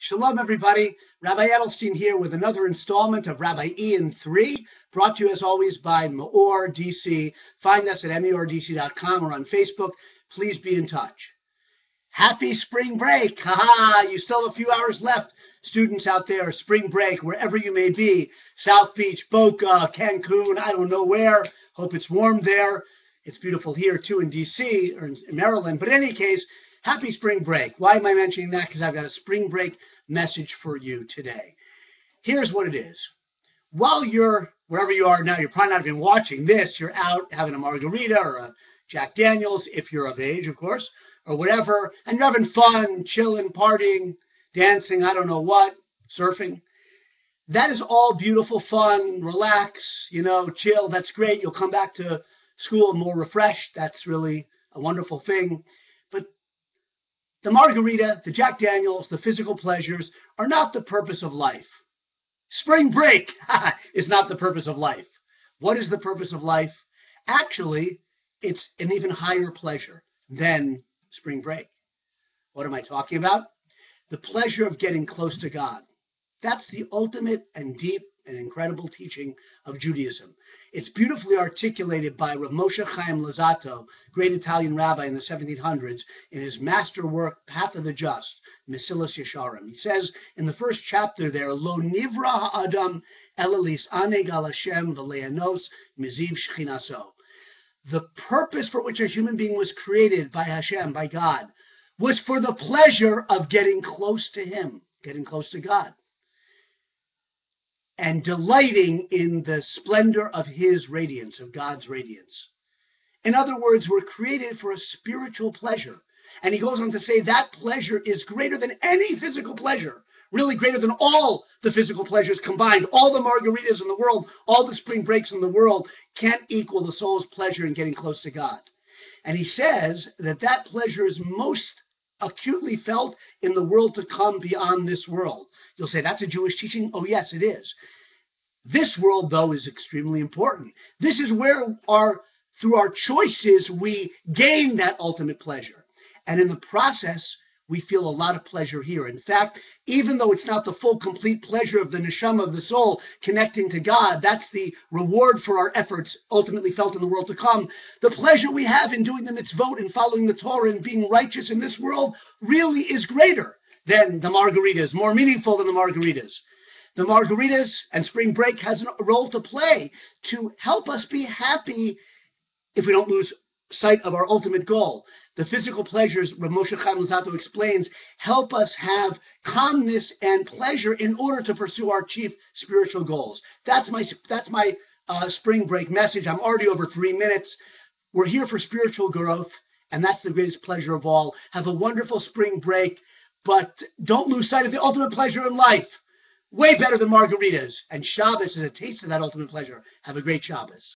Shalom, everybody. Rabbi Edelstein here with another installment of Rabbi Ian 3, brought to you as always by Meor, DC. Find us at meordc.com or on Facebook. Please be in touch. Happy spring break. Haha, you still have a few hours left. Students out there, spring break, wherever you may be. South Beach, Boca, Cancun, I don't know where. Hope it's warm there. It's beautiful here, too, in DC or in Maryland. But in any case, happy spring break. Why am I mentioning that? Because I've got a spring break message for you today. Here's what it is. While you're, wherever you are now, you're probably not even watching this. You're out having a margarita or a Jack Daniels, if you're of age, of course, or whatever, and you're having fun, chilling, partying, dancing, I don't know what, surfing. That is all beautiful, fun, relax, chill. That's great. You'll come back to school more refreshed. That's really a wonderful thing. But the margarita, the Jack Daniels, the physical pleasures are not the purpose of life. Spring break is not the purpose of life. What is the purpose of life? Actually, it's an even higher pleasure than spring break. What am I talking about? The pleasure of getting close to God. That's the ultimate and deep and incredible teaching of Judaism. It's beautifully articulated by Rav Moshe Chaim Luzzatto, great Italian rabbi in the 1700s, in his master work, Path of the Just, Mesilas Yesharim. He says in the first chapter there, Lo nivra ha'adam elalis aneg al Hashem v'le'anos miziv shchinaso. The purpose for which a human being was created by Hashem, by God, was for the pleasure of getting close to Him, getting close to God, and delighting in the splendor of His radiance, of God's radiance. In other words, we're created for a spiritual pleasure. And he goes on to say that pleasure is greater than any physical pleasure, really greater than all the physical pleasures combined. All the margaritas in the world, all the spring breaks in the world can't equal the soul's pleasure in getting close to God. And he says that that pleasure is most acutely felt in the world to come beyond this world. You'll say, that's a Jewish teaching? Oh, yes, it is. This world, though, is extremely important. This is where through our choices, we gain that ultimate pleasure. And in the process, we feel a lot of pleasure here. In fact, even though it's not the full, complete pleasure of the neshama of the soul connecting to God, that's the reward for our efforts ultimately felt in the world to come. The pleasure we have in doing the mitzvot and following the Torah and being righteous in this world really is greater than the margaritas, more meaningful than the margaritas. The margaritas and spring break has a role to play to help us be happy if we don't lose sight of our ultimate goal. The physical pleasures, Rav Moshe Chaim Luzzatto explains, help us have calmness and pleasure in order to pursue our chief spiritual goals. That's my spring break message. I'm already over 3 minutes. We're here for spiritual growth, and that's the greatest pleasure of all. Have a wonderful spring break, but don't lose sight of the ultimate pleasure in life. Way better than margaritas. And Shabbos is a taste of that ultimate pleasure. Have a great Shabbos.